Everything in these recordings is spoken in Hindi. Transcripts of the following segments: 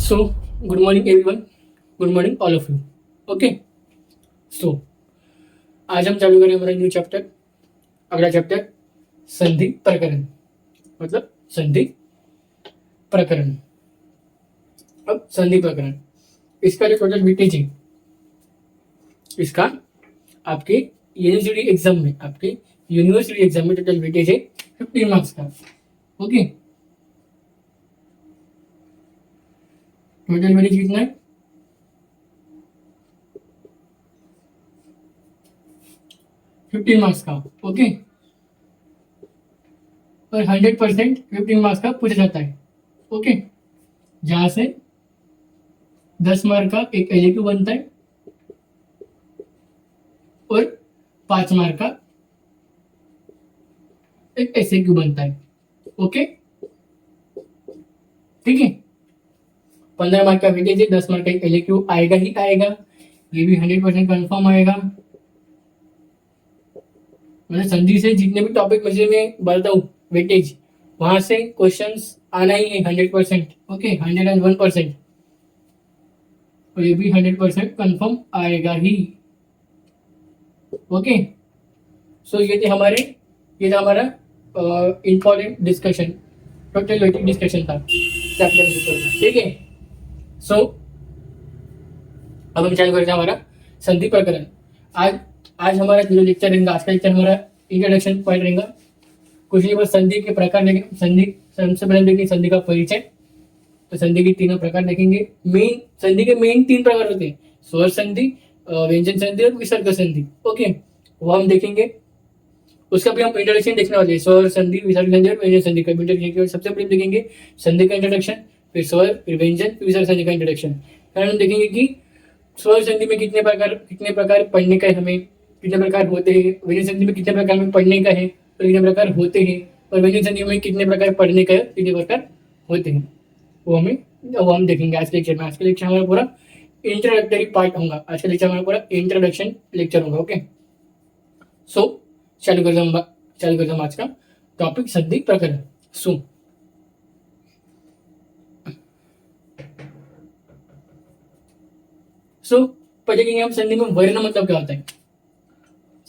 So good morning everyone, good morning all of you. Okay, so आज हम चालू करें हमारा न्यू चैप्टर। अगला चैप्टर संधि प्रकरण, मतलब संधि प्रकरण। अब संधि प्रकरण, इसका जो टोटल वेटेज है, इसका आपके यूनिवर्सिटी एग्जाम में टोटल वेटेज है 15 मार्क्स का। ओके, टोटल वेटेज कितना है? 15 मार्क्स का। ओके, और 100% 15 मार्क्स का पूछा जाता है। ओके, जहां से 10 मार्क का एक एलक्यू बनता है और 5 मार्क का एक एसक्यू बनता है। ओके, ठीक है। 15 मार्क का वेटेज है, 10 मार्क का एक एलक्यू आएगा ही आएगा, ये भी 100% कंफर्म आएगा। मतलब संधि से जितने भी टॉपिक मुझे मैं बताता हूँ वेटेज, वहां से क्वेश्चंस आना ही है 100%। ओके, 101%, और ये भी 100% कंफर्म आएगा ही। ओके, सो ये था हमारा important discussion, total weightage discussion था चैप्टर के ऊपर का। ठीक है, सो अब हम चालू करते हैं हमारा संधि प्रकरण। आज आज हमारा जो लेक्चर रहेगा, आज का लेक्चर हमारा इंट्रोडक्शन पॉइंट रहेगा। कुछ नहीं, बस संधि के प्रकार देखेंगे। सबसे पहले देखेंगे संधि का परिचय। तो संधि के तीनों प्रकार देखेंगे। संधि के मेन 3 प्रकार होते हैं: स्वर संधि, व्यंजन संधि और विसर्ग संधि। ओके, वो हम देखेंगे। उसका भी हम इंट्रोडक्शन देखने वाले हैं। स्वर संधि, विसर्ग संधि और व्यंजन संधि का इंट्रोडक्शन। सबसे पहले देखेंगे संधि का इंट्रोडक्शन, फिर स्वर, फिर व्यंजन, फिर विसर्ग संधि का इंट्रोडक्शन। फिर हम देखेंगे कि स्वर संधि में कितने प्रकार पढ़ने का है, हमें कितने प्रकार होते हैं। व्यंजन संधि में कितने प्रकार में पढ़ने का है और कितने प्रकार होते हैं, और व्यंजन संधि में कितने प्रकार पढ़ने का है, कितने प्रकार होते हैं, वो हम देखेंगे आज के लेक्चर में। आज के लेक्चर हमारा पूरा इंट्रोडक्टरी पार्ट होगा। आज का लेक्चर हमारा पूरा इंट्रोडक्शन लेक्चर होगा। ओके, सो चालू करते हम आज का टॉपिक संधि प्रकरण। सो पहले देखेंगे हम संधि में वर्ण मतलब क्या होता है।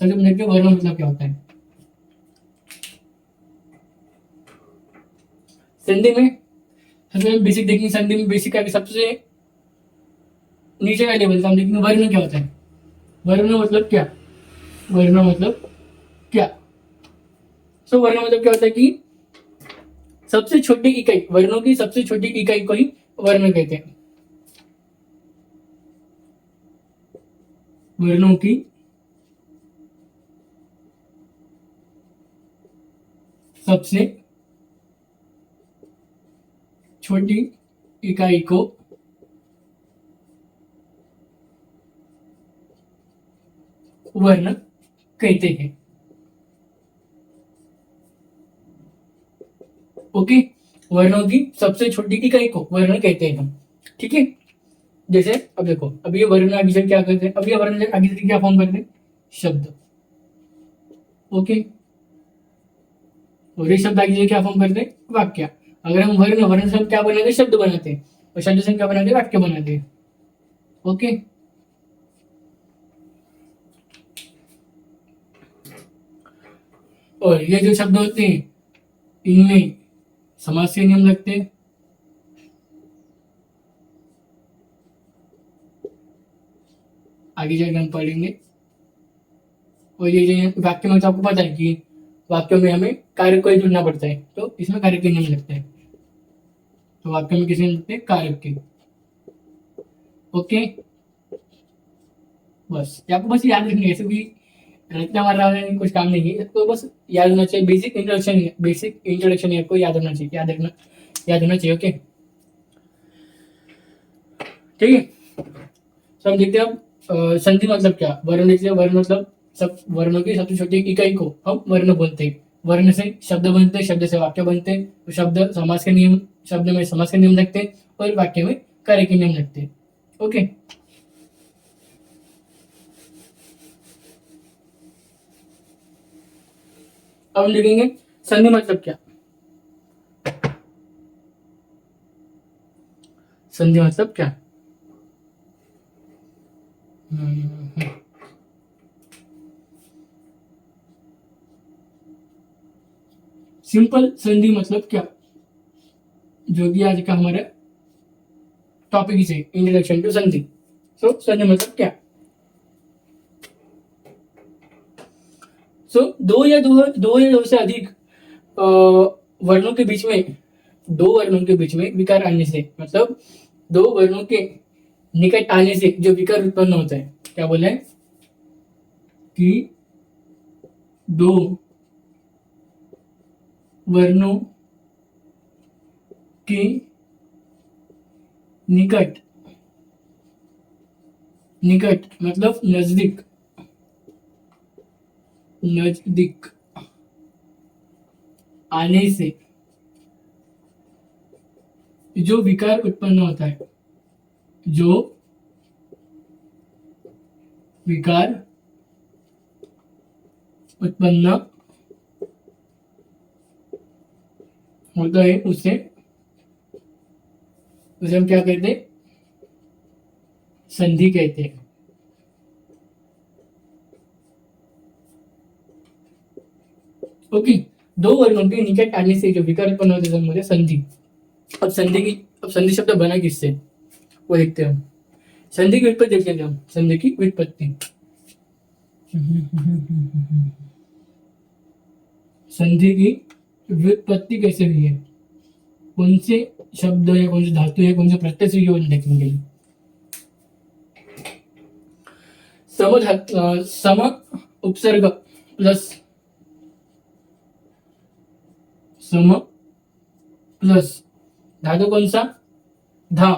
सबसे पहले देखते हैं वर्ण मतलब क्या होता है। संधि में सबसे बेसिक देखेंगे, संधि में बेसिक आगे सबसे नीचे का लेवल हम देखेंगे वर्ण क्या होता है। वर्ण मतलब क्या? वर्ण मतलब क्या? सो वर्ण मतलब क्या होता है कि सबसे छोटी इकाई, वर्णों की सबसे छोटी इकाई को ही वर्ण कहते हैं। वर्णों की सबसे छोटी इकाई को वर्ण कहते हैं। ओके, वर्णों की सबसे छोटी इकाई को वर्ण कहते हैं हम। ठीक है, जैसे अब देखो, अब ये वर्ण आगे चल क्या करते हैं, अब ये वर्ण आगे चल क्या फॉर्म करते हैं? शब्द। ओके, और ये शब्द आगे चल क्या फॉर्म करते हैं? वाक्य। अगर हम वर्ण वर्ण से हम क्या बनाते हैं? शब्द बनाते हैं, और शब्द से हम क्या बनाते हैं? वाक्य बनाते हैं। ओके, और ये जो शब्द होते हैं, इनमें समास के नियम लगते हैं। आगे जाकर हम पढ़ेंगे। और ये जो वाक्य में, तो आपको पता है कि वाक्यों में हमें कारक को ही जुड़ना पड़ता है, तो इसमें कारक के नियम लगते हैं। तो वाक्य में किसे लगते हैं? कारक के। ओके, बस ये आपको बस याद रखनी है, ऐसे भी रचना मारना कुछ काम नहीं है, तो बस याद होना चाहिए। बेसिक इंट्रोडक्शन है, आपको याद होना चाहिए, याद होना चाहिए। ओके, ठीक है। तो हम देखते हैं अब संधि मतलब क्या। वर्ण देखते हैं। वर्ण मतलब सब वर्णों की सबसे छोटी इकाई को हम वर्ण बोलते हैं। वर्ण से शब्द बनते हैं, शब्द से वाक्य बनते हैं, तो शब्द में समास के नियम लगते हैं, और वाक्य में कार्य के नियम लगते हैं। ओके, अब हम देखेंगे संधि मतलब क्या। संधि मतलब क्या? सिंपल संधि मतलब क्या, जो कि आज का हमारा टॉपिक ही है, इंट्रोडक्शन टू संधि। सो संधि मतलब क्या? सो दो या दो से अधिक वर्णों के बीच में, दो वर्णों के बीच में विकार आने से, मतलब दो वर्णों के निकट आने से जो विकार उत्पन्न होता है, क्या बोले कि दो वर्णों के निकट, निकट मतलब नजदीक, नजदीक आने से जो विकार उत्पन्न होता है, जो विकार उत्पन्न होता है उसे हम क्या कहते हैं? संधि कहते हैं। ओके, दो वर्णों के निकट आने से जो विकार उत्पन्न होते हैं मुझे संधि। अब संधि शब्द बना किससे, वो देखते हैं हम। संधि की उत्पत्ति देखते हैं हम, संधि की व्युत्पत्ति। संधि की व्युत्पत्ति कैसे हुई है, कौन से शब्द है, कौन से धातु है, कौन से प्रत्यय से हुई देखेंगे। सम उपसर्ग प्लस, सम प्लस धातु कौन सा, धा,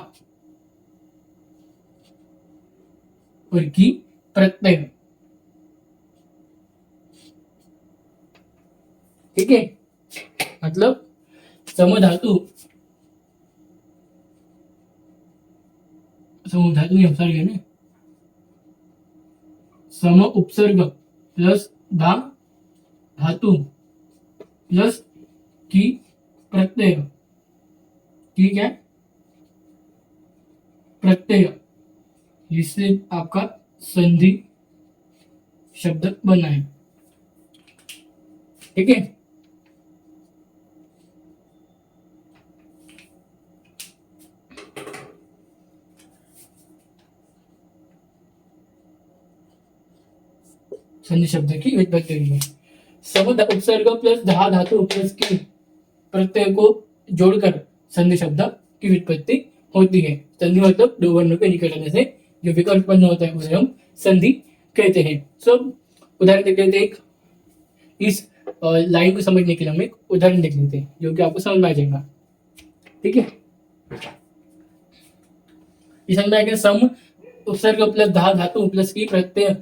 और की प्रत्यय। ठीक है, मतलब सम धातु, सम धातु में उपसर्ग है ना, सम उपसर्ग प्लस धा धातु प्लस की प्रत्यय। ठीक है, प्रत्यय, जिससे आपका संधि शब्द बना है। ठीक है, संधि शब्द की व्युत्पत्ति हुई है। सम उपसर्ग प्लस धा धातु प्लस की प्रत्यय को जोड़कर संधि शब्द की व्युत्पत्ति होती है। संधि मतलब दो वर्णों के निकट आने से जो विकार उत्पन्न होता है उसे हम संधि कहते हैं। सब उदाहरण देख लेते हैं। एक इस लाइन को समझने के लिए हम एक उदाहरण देख लेते हैं जो कि आपको समझ में आ जाएगा। ठीक है, इस में सम उपसर्ग प्लस धा धातु प्लस की प्रत्यय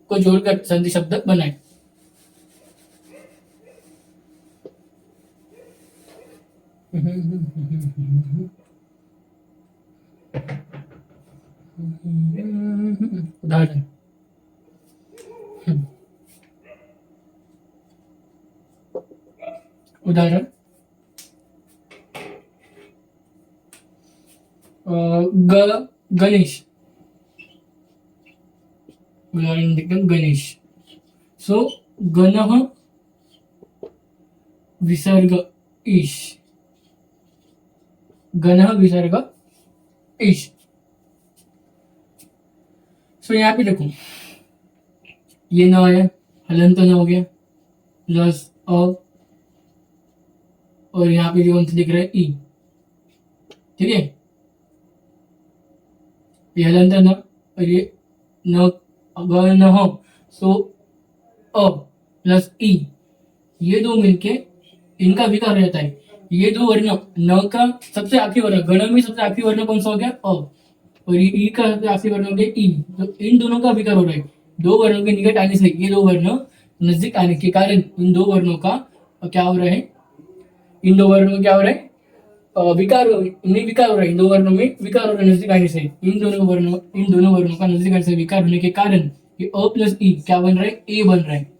को जोड़कर संधि शब्द बनाए। उदाहरण, उदाहरण गणेश, उदाहरण देखते हैं गणेश। सो गणः विसर्ग ईश, गणः विसर्ग ईश। सो यहाँ पे देखो, ये न है, हलंत न हो गया, प्लस अ, और यहाँ पे जो दिख रहा है ई। ठीक है, ये हलंत न और ये न, अगर न हो सो अ प्लस ई, ये दो मिलके इनका विकार रहता है। ये दो वर्ण, न का सबसे आखिरी वर्ण, गण में सबसे आखिरी वर्ण कौन सा हो गया, अ, और ये ई का सबसे आखिरी वर्ण हो गया ई। तो इन दोनों का विकार हो रहा है। दो वर्णों के निकट आने से, ये दो वर्ण नजदीक आने के कारण इन दो वर्णों का क्या हो रहा है, इन दो वर्णों में क्या हो रहा है, विकार में विकार हो रहा है। इन दो वर्णों में विकार हो रहा है नजदीक आने से। इन दोनों वर्णों का नजदीक आने से विकार होने के कारण ये अ प्लस ई क्या बन रहा है, ए बन रहा है।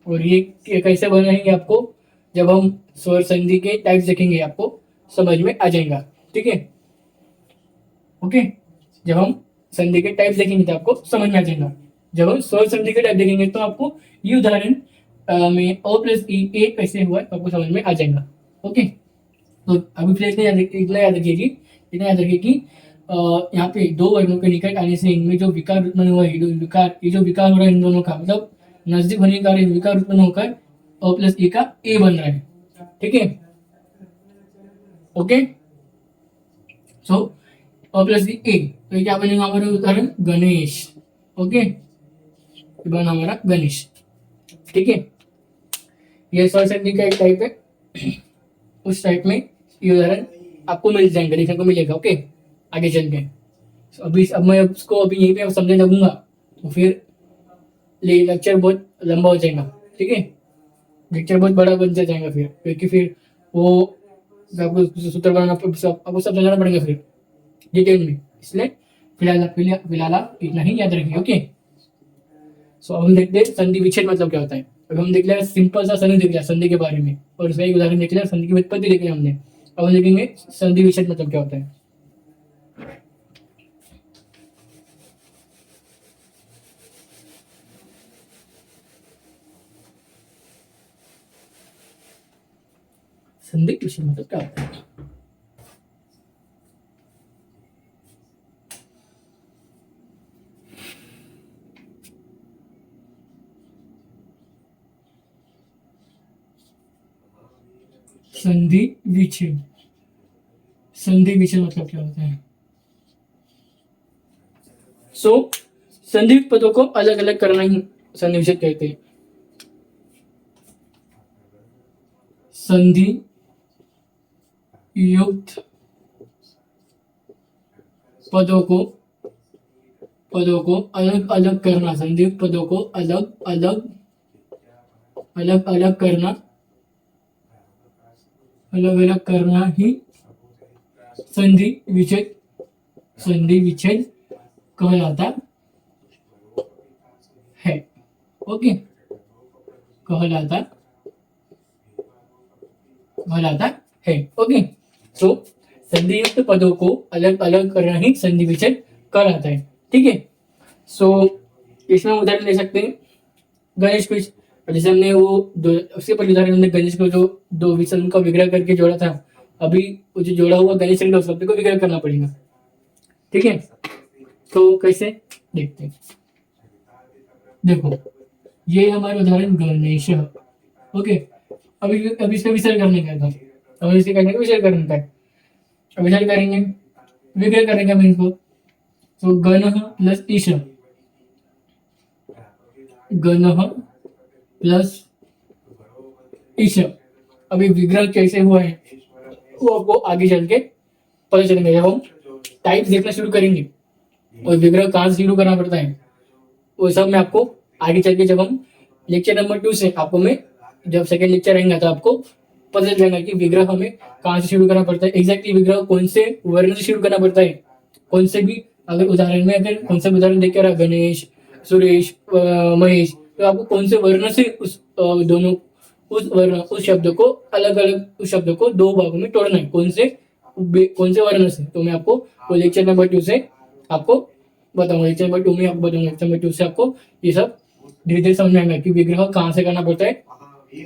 और ये कैसे बना है, आपको जब हम स्वर संधि के टाइप्स देखेंगे आपको समझ में आ जाएगा। ठीक है, ओके, जब हम संधि के टाइप देखेंगे तो आपको समझ में आ जाएगा। जब हम स्वर संधि के टाइप देखेंगे तो आपको ये उदाहरण में ओ प्लस ई ए कैसे हुआ है आपको समझ में आ जाएगा। ओके, तो अभी फिर इतना याद रखिए कि यहाँ पे दो वर्णों के निकट आने से इनमें जो विकार उत्पन्न हुआ है, ये जो विकार हो रहा है इन दोनों का, मतलब नजदीक होने के कारण विकार उत्पन्न होकर ओ प्लस ई का ए बन रहा है। ठीक है, ओके, सो ओ प्लस ए, तो क्या बनेगा हमारा उदाहरण गणेश। ओके, ये बना हमारा गणेश। ठीक है, ये स्वर संधि का एक टाइप है। उस टाइप में ये उदाहरण आपको मिल जाएंगे, देखने को मिलेगा। ओके, आगे चल के अब मैं उसको अभी यहीं पे समझने लगूंगा तो फिर लेक्चर बहुत लंबा हो जाएगा। ठीक है, लेक्चर बहुत बड़ा बन जाएगा फिर, क्योंकि फिर वो आपको सूत्र बनाना आपको सब समझाना पड़ेगा फिर डिटेल में। इसलिए फिलहाल आप इतना ही याद रखिए। ओके, सो अब हम देखते हैं संधि विच्छेद मतलब क्या होता है। अब हम देख लिया सिंपल सा संधि देख लिया संधि के बारे में, और उसका एक उदाहरण देख लिया, संधि की व्युत्पत्ति देख लिया हमने। अब हम देखेंगे संधि विच्छेद मतलब क्या होता है। संधि विच्छेद मतलब क्या होता है। संधि विच्छेद मतलब क्या होता है। संधि पदों को अलग अलग करना ही संधि विच्छेद कहते हैं। संधि युक्त पदों को अलग अलग करना, संधि युक्त पदों को अलग अलग करना ही संधि विच्छेद कहलाता है। ओके, कहलाता है। ओके, तो संधि युक्त पदों को अलग अलग करना ही संधि विच्छेद कहलाता है। ठीक है, सो इसमें उदाहरण ले सकते हैं गणेश क्विज, जैसे हमने उसके पहले उदाहरण हमने गणेश को जो दो विसर्जन का विग्रह करके जोड़ा था, अभी वो जो जोड़ा हुआ गणेश उस शब्द को विग्रह करना पड़ेगा। ठीक है, तो कैसे देखते हैं, देखो ये हमारा उदाहरण गणेश है। ओके, अभी इसका विसर्जन करने का था, अब इसके करने का विसर्जन करने का है। विसर्जन करेंगे, विग्रह करेंगे हम इनको, तो गण प्लस ईश, गण प्लस ईश। अभी विग्रह कैसे हुआ है वो आपको आगे चल के पता चलेगा, जब हम टाइप देखना शुरू करेंगे और विग्रह कहाँ से शुरू करना पड़ता है वो सब मैं आपको आगे चल के, जब हम लेक्चर नंबर 2 से आपको मैं जब सेकेंड लेक्चर रहेगा तो आपको पता चल जाएगा कि विग्रह हमें कहाँ से शुरू करना पड़ता है, एग्जैक्टली विग्रह कौन से वर्ण से शुरू करना पड़ता है। कौन से भी अगर उदाहरण में अगर कौन सा उदाहरण देख रहा गणेश, सुरेश, महेश, तो आपको कौन से वर्ण से दोनों उस शब्द को अलग अलग, उस शब्द को दो भागों में तोड़ना है, कौन से वर्ण से, तो मैं आपको लेक्चर नंबर 2 से आपको बताऊंगा। लेक्चर नंबर 2 में आपको बताऊंगा, लेक्चर नंबर 2 से आपको ये सब धीरे धीरे समझ में आएगा कि विग्रह कहाँ से करना पड़ता है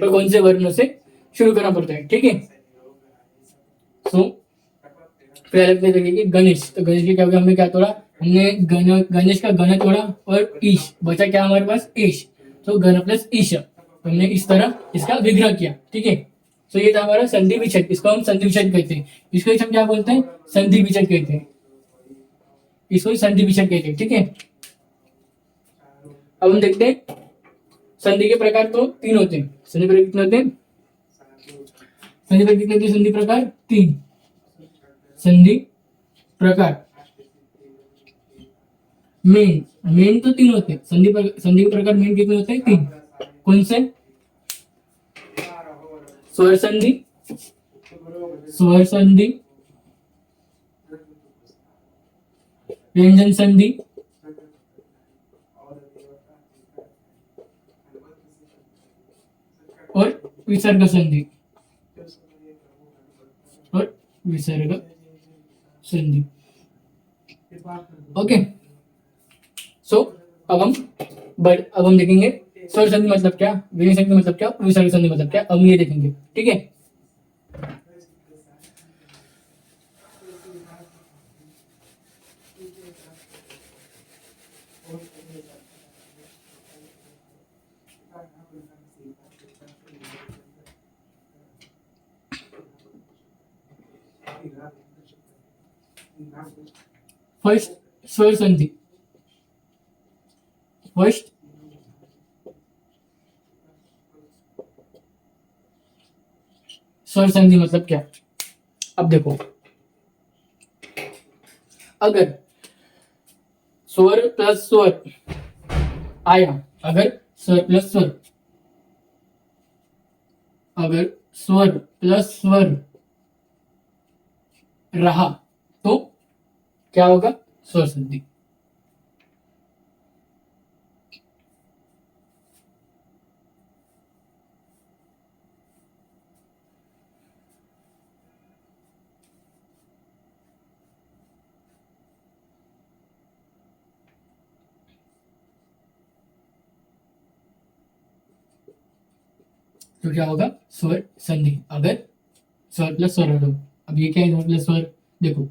और कौन से वर्ण से शुरू करना पड़ता है। ठीक है, तो फिर देखिए कि गणेश, तो गणेश के क्या हो गया, हमने क्या तोड़ा, हमने गणेश का गण तोड़ा और ईश बचा क्या हमारे पास, ईश, तो गण प्लस ईश, हमने इस तरह इसका विग्रह किया। ठीक है, तो ये था हमारा संधि विच्छेद, इसको हम संधि विच्छेद कहते हैं। इसको हम क्या बोलते हैं, संधि विच्छेद कहते हैं, इसको संधि विच्छेद कहते हैं। ठीक है, अब हम देखते हैं संधि के प्रकार तो 3 होते हैं। संधि प्रकार कितने होते हैं, संधि प्रकार 3 संधि प्रकार, मेन तो 3 होते हैं। संधि के प्रकार मेन कितने होते हैं, 3। कौन से, स्वर संधि, व्यंजन संधि और विसर्ग संधि ओके, सो अब हम देखेंगे स्वर संधि मतलब क्या, विसर्ग संधि मतलब क्या, विसर्ग संधि मतलब क्या, हम ये देखेंगे। ठीक है, फर्स्ट स्वर संधि, फर्स्ट स्वर संधि मतलब क्या। अब देखो, अगर स्वर प्लस स्वर आया, अगर स्वर प्लस स्वर, अगर स्वर प्लस स्वर रहा तो क्या होगा, स्वर संधि। तो क्या होगा, स्वर संधि, अगर स्वर प्लस स्वर रहा। अब ये क्या है, स्वर प्लस स्वर। देखो,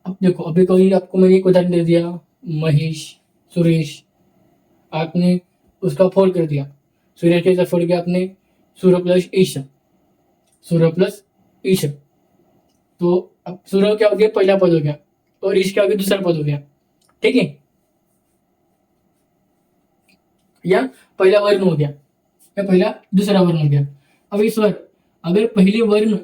अब देखो, अभी कोई आपको मैंने एक उदाहरण दे दिया, महेश, सुरेश, आपने उसका फोड़ कर दिया, सुरेश कैसा फोड़ गया आपने, सूर्य प्लस ईश, सूर्य प्लस ईश। तो अब सूर्य क्या हो गया, पहला पद हो गया, और ईश क्या हो गया, दूसरा पद हो गया। ठीक है, या पहला वर्ण हो गया, या पहला दूसरा वर्ण हो गया। अब इस स्वर, अगर पहले वर्ण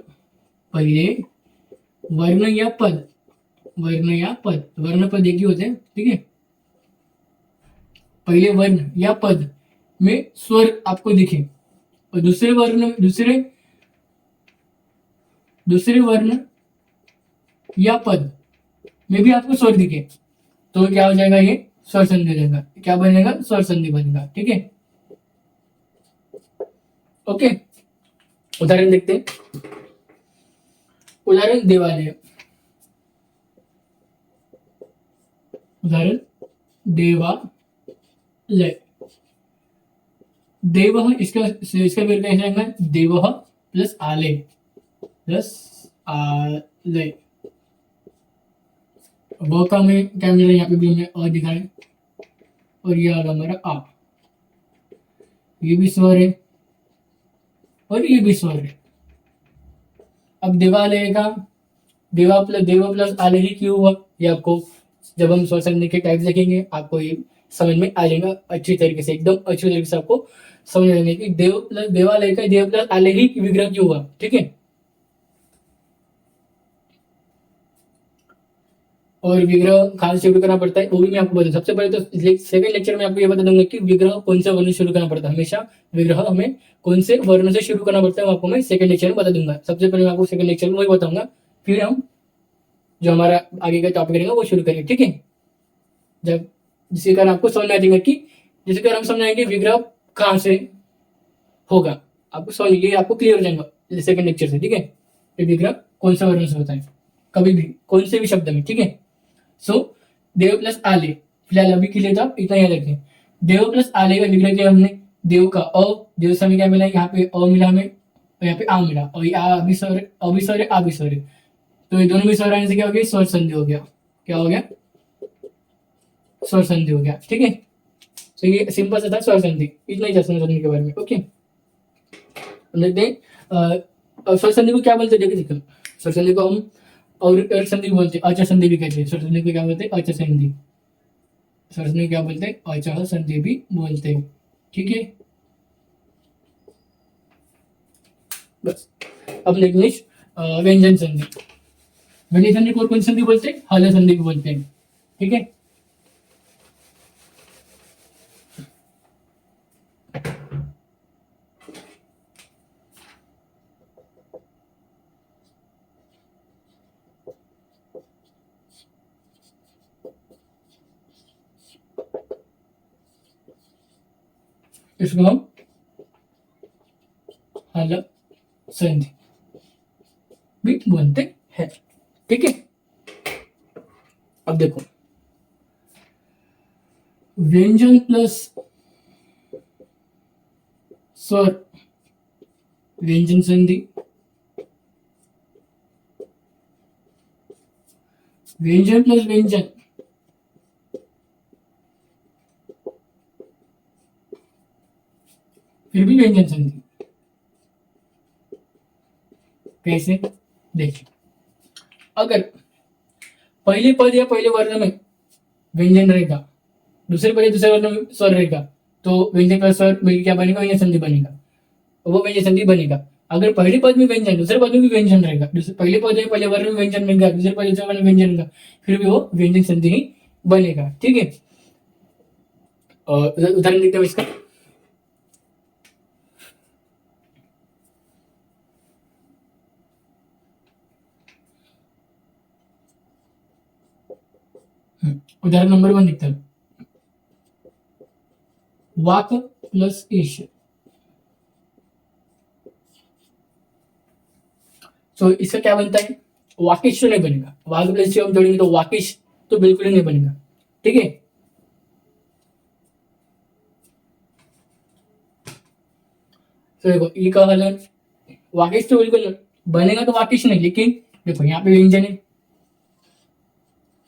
या पद, वर्ण पद एक ही होते हैं। ठीक है, पहले वर्ण या पद में स्वर आपको दिखे, और दूसरे वर्ण या पद में भी आपको स्वर दिखे, तो क्या हो जाएगा, ये स्वर संधि हो जाएगा। क्या बनेगा, स्वर संधि बनेगा। ठीक है, ओके, उदाहरण देखते हैं। उदाहरण देवालय, उदाहरण देवालय, देव, इसका विग्रह कैसे आएगा, देव प्लस आलय, प्लस आलय। वो का में क्या मिल रहा है, यहाँ पे भी हमने अ दिखा है, और ये आ रहा हमारा आ, ये भी स्वर है और ये भी स्वर है। अब देवालय का देव प्लस आलय ही क्यों हुआ, ये आपको जब हम स्वर संधि के टाइप्स देखेंगे आपको ये समझ में आ जाएगा, अच्छी तरीके से, एकदम अच्छी तरीके से आपको समझ आएंगे कि देव प्लस देवालय का देव प्लस आलय ही विग्रह क्यों हुआ। ठीक है, और विग्रह कहाँ से शुरू करना पड़ता है वो भी मैं आपको बता, सबसे पहले तो सेकंड लेक्चर में आपको ये बता दूंगा कि विग्रह कौन से वर्ण से शुरू करना पड़ता है, हमेशा विग्रह हमें कौन से वर्ण से शुरू करना पड़ता है, वो आपको मैं सेकंड लेक्चर में बता दूंगा। सबसे पहले मैं आपको सेकंड लेक्चर में वही बताऊंगा, फिर हम जो हमारा आगे का टॉपिक रहेगा वो शुरू करेंगे। ठीक है, जब जिसके कारण आपको समझ में आ जाएगा कि जिसके कारण हम समझाएंगे विग्रह कहाँ से होगा, आपको समझ, ये आपको क्लियर हो जाएगा सेकंड लेक्चर से। ठीक है, विग्रह कौन सा वर्ण से होता है, कभी भी कौन से भी शब्द में। ठीक है, सो देव प्लस आले, फिलहाल अभी के लिए तो आप इतना याद रखें। देव प्लस आले का विग्रह किया हमने, देव का अ, देव से हमें क्या मिला, यहाँ पे अ मिला हमें, और यहाँ पे आ मिला, और ये आ भी स्वर, अ भी स्वर है, आ भी स्वर है, तो ये दोनों भी स्वर आने से क्या हो गया, स्वर संधि हो गया। क्या हो गया, स्वर संधि हो गया। ठीक है, तो ये सिंपल सा था स्वर संधि, इतना ही था स्वर संधि के बारे में। ओके, देखते हैं स्वर संधि को क्या बोलते हैं, देखो स्वर संधि को हम और संधि भी बोलते हैं, अच संधि भी कहते हैं। स्वर संधि को क्या बोलते हैं, अच संधि, स्वर संधि क्या बोलते हैं, अचह संधि भी बोलते हैं। ठीक है, बस अब नेक्स्ट व्यंजन संधि, व्यंजन संधि को कौन संधि बोलते हैं, हल संधि भी बोलते हैं। ठीक है, इसको हम हल संधि भी बोलते हैं। ठीक है, अब देखो, व्यंजन प्लस स्वर, व्यंजन संधि, व्यंजन प्लस व्यंजन, फिर भी व्यंजन संधि। कैसे? देखिए, अगर पहले पद या पहले वर्ण में व्यंजन रहेगा, दूसरे पद या दूसरे वर्ण में स्वर रहेगा, तो व्यंजन प्लस स्वर मिलकर क्या बनेगा? व्यंजन संधि बनेगा, वो व्यंजन संधि बनेगा। अगर पहले पद में व्यंजन, दूसरे पद में भी व्यंजन रहेगा, पहले पद में पहले वर्ण में व्यंजन रहेगा, दूसरे पद दूसरे वर्ण में व्यंजन रहेगा, फिर भी वो व्यंजन संधि ही बनेगा। ठीक है, और उदाहरण देखते हैं इसका। उदाहरण नंबर 1 देखते हैं, वाक प्लस ईश। तो इसका क्या बनता है? वाकिश तो नहीं बनेगा, वाक प्लस ईश हम जोड़ेंगे तो वाकिश तो बिल्कुल ही नहीं बनेगा। ठीक है, तो देखो ई का हलन, वाकिश तो बिल्कुल बनेगा तो वाकिश नहीं, लेकिन देखो यहाँ पे व्यंजन है,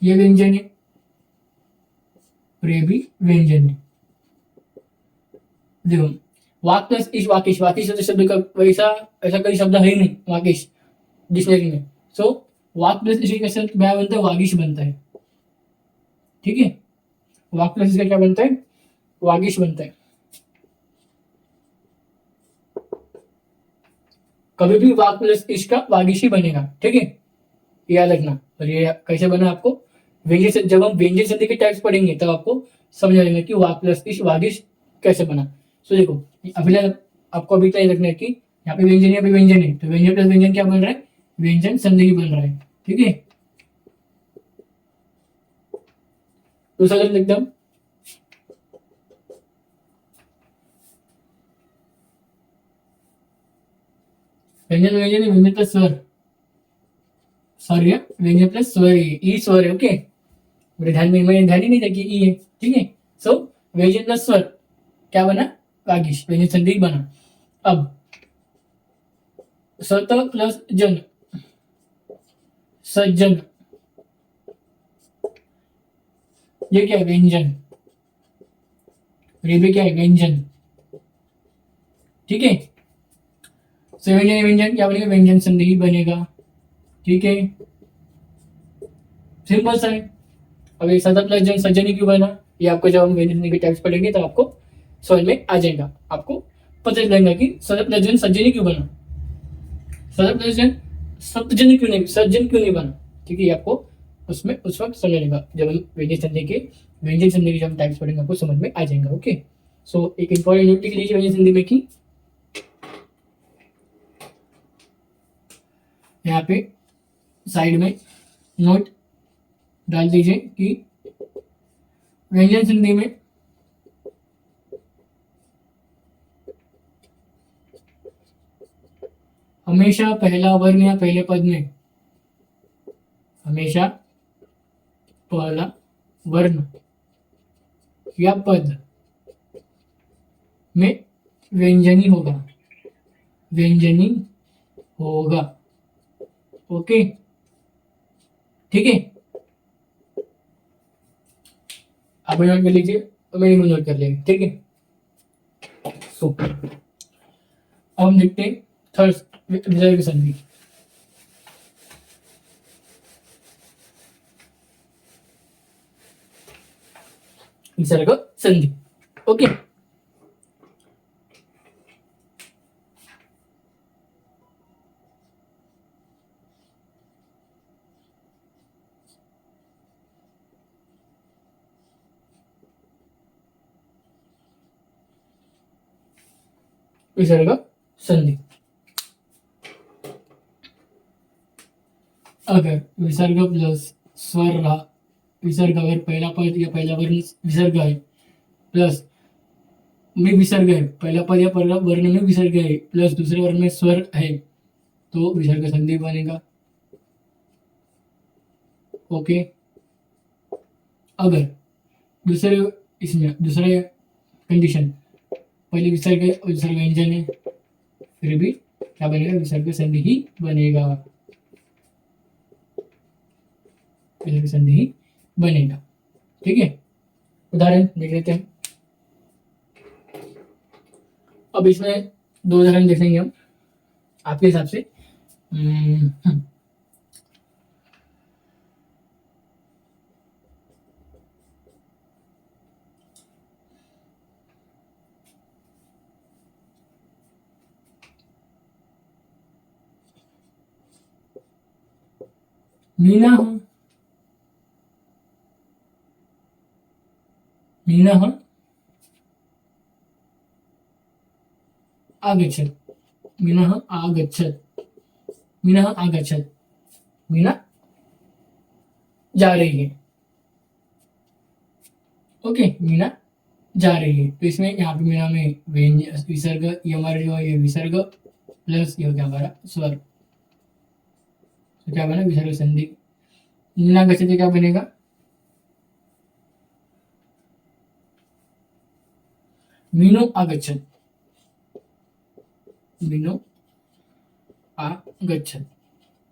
ये व्यंजन है और ये भी व्यंजन है। देखो, वाक प्लस इस वाकिश, वाकिश शब्द का वैसा ऐसा कोई शब्द है ही नहीं वाकिश डिक्शनरी में। सो वाक प्लस इसी का शब्द क्या बनता है? वागिश बनता है। ठीक है, वाक प्लस इसका क्या बनता है? वागिश बनता है। कभी भी वाक प्लस इसका वागिश ही बनेगा। ठीक है, याद रखना। और ये कैसे बना आपको व्यंजन से, जब हम व्यंजन संधि के टाइप्स पढ़ेंगे तब आपको समझ आएगा कि वाक प्लस इस वागिश कैसे बना। सो देखो, अभी आपको अभी तय रखना है कि यहाँ पे व्यंजन है, व्यंजन है, तो व्यंजन प्लस व्यंजन क्या बन रहा है? व्यंजन संधि बन रहा है। ठीक है, दूसरा एकदम व्यंजन व्यंजन व्यंजन प्लस स्वर, सॉरी व्यंजन प्लस स्वर, ई स्वर है। ओके, मेरे ध्यान में, मैंने ध्यान ही नहीं था कि ई है। ठीक है, सो व्यंजन प्लस स्वर क्या बना? वागिश, व्यंजन संधि बना। अब सत प्लस जन, सज्जन, ये क्या है? व्यंजन, ये भी क्या है? व्यंजन। ठीक है, सो व्यंजन व्यंजन क्या बनेगा? व्यंजन संधि ही बनेगा। ठीक है, सिंपल सा है। अब ये सत प्लस जन, सज्जन ही क्यों बना? ये आपको जब हम व्यंजन संधि के टाइप्स पढ़ेंगे तो आपको समझ में आ जाएगा, आपको पता चलेगा कि सत प्लस जन सज्जन ही क्यों बना, सत प्लस जन सप्तजन क्यों नहीं, सज्जन क्यों नहीं बना। ठीक है, आपको उसमें उस वक्त समझ आएगा जब हम व्यंजन संधि के जब टाइप्स पढ़ेंगे आपको समझ में आ जाएगा। ओके, सो एक इंपॉर्टेंट नोट लिख लीजिए व्यंजन संधि में कि यहाँ पे साइड में नोट डाल दीजिए कि व्यंजन संधि में हमेशा पहला वर्ण या पहले पद में, हमेशा पहला वर्ण या पद में व्यंजनी होगा, व्यंजनी होगा। ओके, ठीक है, आप नोट कर लीजिए और मैं नोट कर लेंगे। ठीक है, सो अब हम देखते हैं थर्ड विसर्ग संधि। विसर्ग संधि। ओके, विसर्ग संधि। अगर विसर्ग प्लस स्वर रहा, विसर्ग अगर पहला पद या पहला वर्ण विसर्ग है प्लस में विसर्ग है, पहला पद या पहला वर्ण में विसर्ग है प्लस दूसरे वर्ण में स्वर है, तो विसर्ग संधि बनेगा। ओके, अगर दूसरे इसमें दूसरे कंडीशन पहले विसर्ग है और दूसरा व्यंजन है, फिर भी क्या बनेगा, विसर्ग संधि ही बनेगा, विसर्ग संधि ही बनेगा। ठीक है, उदाहरण देख लेते हैं। अब इसमें दो उदाहरण देखेंगे हम आपके हिसाब से। मीना हूं, मीना हूं आगच्छत्, मीना आगच्छत्, मीना आगच्छत्, मीना जा रही है। ओके, मीना जा रही है। तो इसमें यहाँ पे मीना में विसर्ग, ये हमारा जो है ये विसर्ग प्लस ये हो गया हमारा स्वर, तो क्या बना, विसर्ग संधि। मीना गच्छति क्या बनेगा, मीनू आगच्छत्, मीनू आगच्छत्।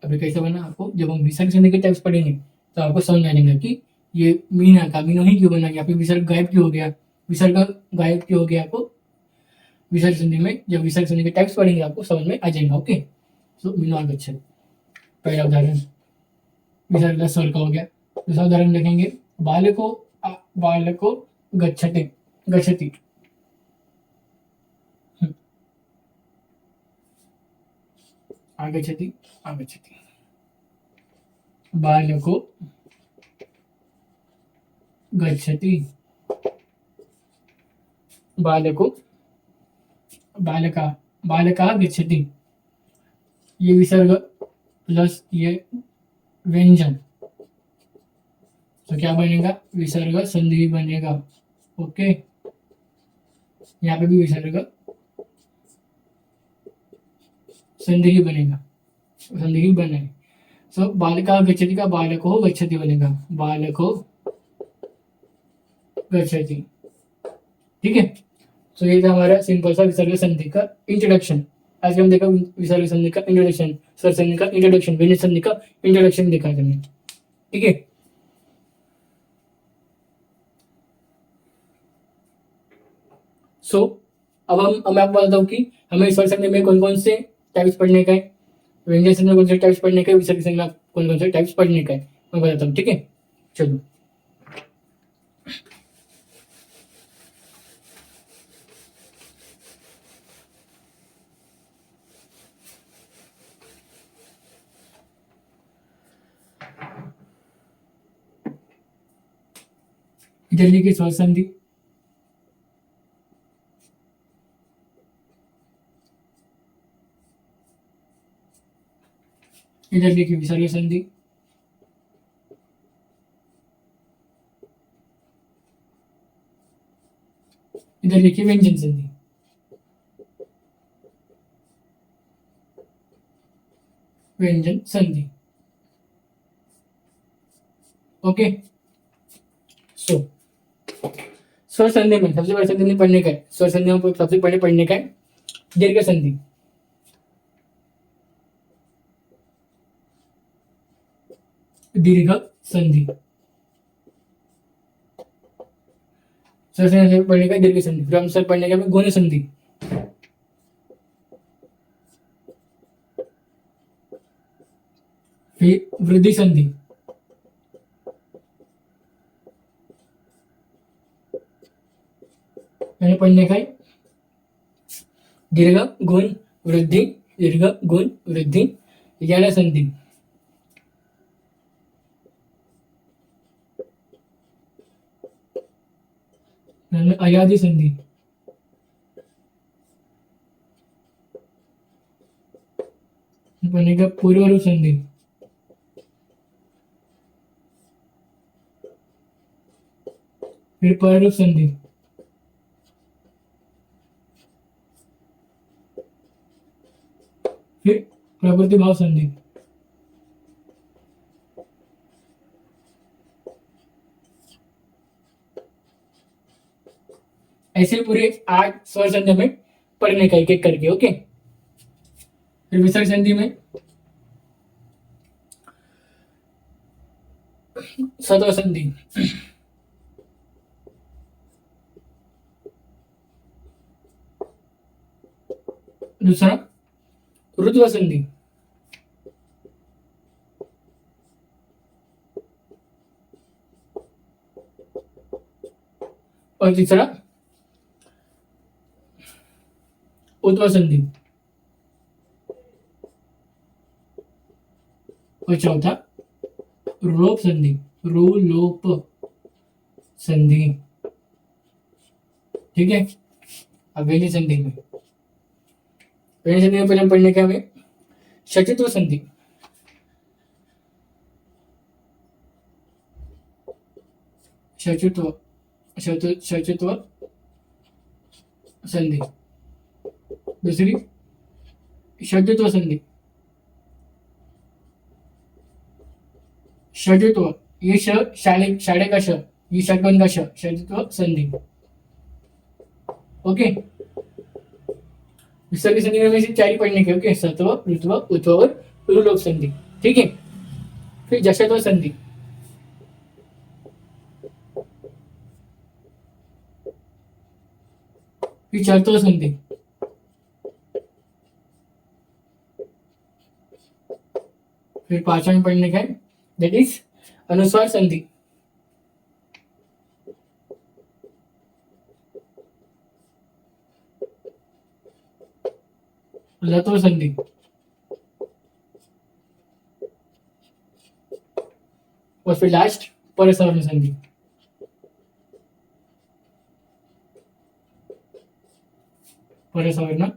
अभी कैसे बना, आपको जब हम विसर्ग संधि के टाइप्स पढ़ेंगे तो आपको समझ में आएगा कि ये मीना का मीनो ही क्यों बना, यहाँ पे विसर्ग गायब क्यों हो गया, विसर्ग गायब क्यों हो गया, आपको विसर्ग संधि में जब विसर्ग संधि के टाइप्स पढ़ेंगे आपको समझ में आ जाएगा। ओके, सो मीनो आगच्छत् पहला उदाहरण विसर्ग स्वर का हो गया। दूसरा उदाहरण देखेंगे, बालको बालको गच्छति, गच्छति, आगच्छति, आगच्छति, बालको गच्छति, बालको, बालका, बालका गच्छति, ये विसर्ग प्लस ये व्यंजन, तो क्या बनेगा, विसर्ग संधि बनेगा। ओके, यहाँ पे भी विसर्ग संधि ही बनेगा, संधि ही बने। सो बालिका गच्छति का बालको गच्छति बनेगा, बालको गच्छति। ठीक है, सो ये था हमारा सिंपल सा विसर्ग संधि का इंट्रोडक्शन। आज हम देखा विसर्ग संधि का इंट्रोडक्शन, स्वर संधि का इंट्रोडक्शन, व्यंजन संधि का इंट्रोडक्शन देखा हमने। ठीक है, सो अब मैं आपको बताता हूँ कि हमें स्वर संधि में कौन कौन से टाइप्स पढ़ने का है, व्यंजन संधि में कौन से टाइप्स पढ़ने का है, विसर्ग संधि में कौन कौन से टाइप्स पढ़ने का है, मैं बताता हूँ। ठीक है, चलो। इधर लिखिए स्वर संधि, इधर लिखिए विसर्ग संधि, इधर लिखिए व्यंजन संधि। व्यंजन संधि। ओके, सो स्वर संधि में सबसे पहले संधि पढ़ने का है, स्वर संधियों को सबसे पहले पढ़ने का है दीर्घ संधि। दीर्घ संधि, स्वर संधि पढ़ने का दीर्घ संधि। फिर हम सर पढ़ने का गुण संधि, फिर वृद्धि संधि, मैंने पढ़ने का है दीर्घ गुण वृद्धि, दीर्घ गुण वृद्धि, ज्ञान संधि, अयादि संधि, पढ़ने का पूर्व रूप संधि, फिर पर रूप संधि, फिर प्रकृति भाव संधि, ऐसे पूरे 8 स्वर संधि हमें पढ़ने का एक एक करके। ओके, फिर विसर्ग संधि में सत्व संधि, दूसरा ऋत्व संधि, और तीसरा उद्व संधि, और चौथा रोलोप संधि, रोलोप संधि। ठीक है, अब व्यंजन संधि में, व्यंजन संधि में पहले हम पढ़ने का हमें षचित्व संधि, षचित्व षचित्व संधि, दूसरी षड्यत्व संधि, षड्यत्व ये शाळे का श, ये षटबंध का श, षड्यत्व संधि। ओके, विसर्ग संधि में से 4 ही पढ़ने के। ओके, सत्व, ऋत्व, उत्व और रुलोप संधि। ठीक है, फिर जशत्व संधि, फिर चरत्व संधि, फिर 5वां में पढ़ने का है दैट इज अनुस्वार संधि, लत्व संधि, और फिर लास्ट परसवर्ण संधि। परसवर्ण,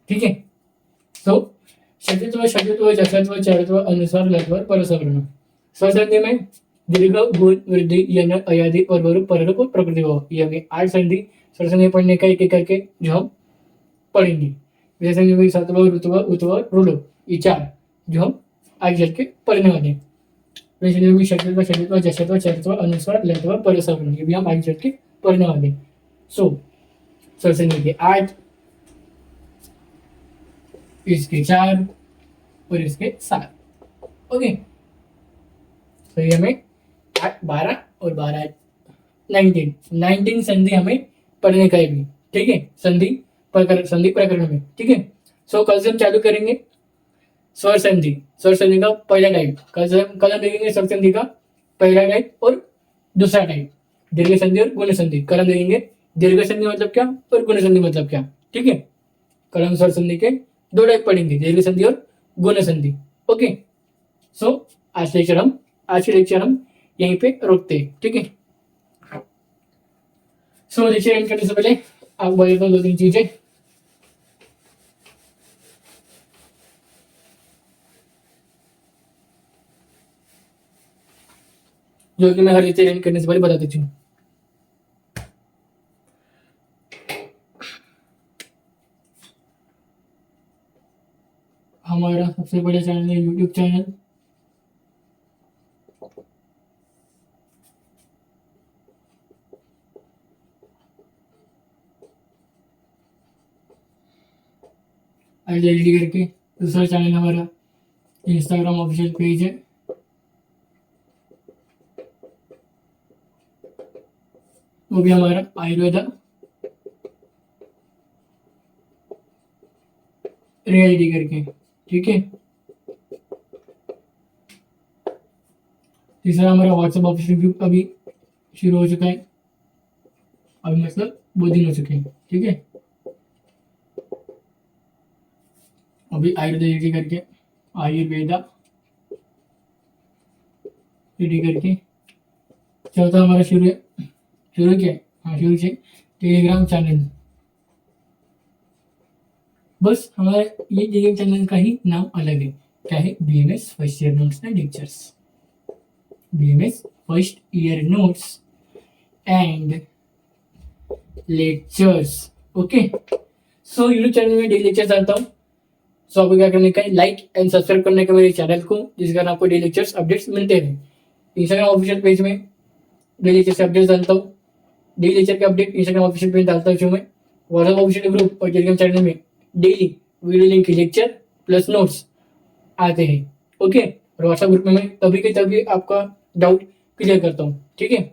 ठीक है। तो षड्यत्व, जशत्व, चरत्व, अनुस्वार, लत्व, परसवर्ण। स्वसंधि में दीर्घ, गुण, वृद्धि, यन, अयादि, परवरूप, पररूप और प्रकृति भाव, ये हमें 8 संधि स्वरसंधि पढ़ने का एक एक करके जो हम पढ़ेंगे। विसर्ग संधि में सत्व, ऋत्व, उत्व, रुलोप, ये 4 जो हम आगे चल के पढ़ने वाले हैं। विसर्ग संधि में षड्यत्व, जशत्व, चरत्व, अनुस्वार, लत्व, परसवर्ण, ये भी हम आगे चल के पढ़ने वाले हैं। सो स्वरसंधि के 8, इसके 4 और इसके 7। ओके, तो ये हमें 8, 12 और 12 19 संधि हमें पढ़ने का भी। ठीक है, संधि प्रकरण में। ठीक है, सो कल से हम चालू करेंगे स्वर संधि का पहला टाइप। कल हम देखेंगे स्वर संधि का पहला टाइप और दूसरा टाइप, दीर्घ संधि और गुण संधि। कल हम देखेंगे दीर्घ संधि मतलब क्या और गुण संधि मतलब क्या। ठीक है, कल हम स्वर संधि के 2 टाइप पढ़ेंगे, दीर्घ संधि और गुण संधि। ओके, सो आज के लेक्चर हम यहीं पे रोकते हैं। ठीक है, सो लेक्चर एंड करने से पहले आप बता दो 2-3 चीजें। जो कि मैं हर लेक्चर एंड करने से पहले बता देती हूँ। हमारा सबसे बड़ा चैनल है यूट्यूब चैनल, आईडी करके। दूसरा चैनल हमारा इंस्टाग्राम ऑफिशियल पेज है, वो भी हमारा आयुर्वेदा रियलिटी करके। ठीक है, तीसरा हमारा व्हाट्सएप ऑफिशियल ग्रुप अभी शुरू हो चुका है, अभी मतलब 2 दिन हो चुके हैं। ठीक है, अभी आयुर्वेदा करके, आयुर्वेदा रेडी करके। चौथा हमारा शुरू किया, हाँ शुरू से टेलीग्राम चैनल। बस हमारे ये टेलीग्राम चैनल का ही नाम अलग है, क्या है, BMS first year notes and lectures, BMS first year notes and lectures. Okay, so YouTube channel में डेली लेक्चर्स आता हूँ सो आपको क्या करने का है, लाइक एंड सब्सक्राइब करने का मेरे चैनल को, जिसके कारण आपको डेली लेक्चर्स अपडेट्स मिलते रहे। इंस्टाग्राम ऑफिशियल पेज में डेली लेक्चर के अपडेट्स डालता हूँ। डेली लेक्चर के अपडेट इंस्टाग्राम ऑफिशियल पेज डालता हूँ मैं। व्हाट्सएप ऑफिशियल ग्रुप और टेलीग्राम चैनल में daily video link lecture plus notes आते हैं। ओके, और व्हाट्सएप ग्रुप में मैं तभी के तभी आपका डाउट क्लियर करता हूँ। ठीक है,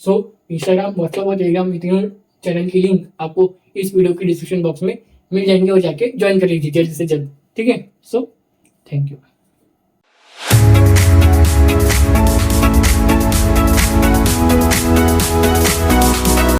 सो इंस्टाग्राम, व्हाट्सएप और टेलीग्राम, ये तीनों चैनल की लिंक आपको इस वीडियो के डिस्क्रिप्शन बॉक्स में मिल जाएंगे और जाके ज्वाइन कर लीजिए जल्द से जल्द। ठीक है, सो थैंक यू।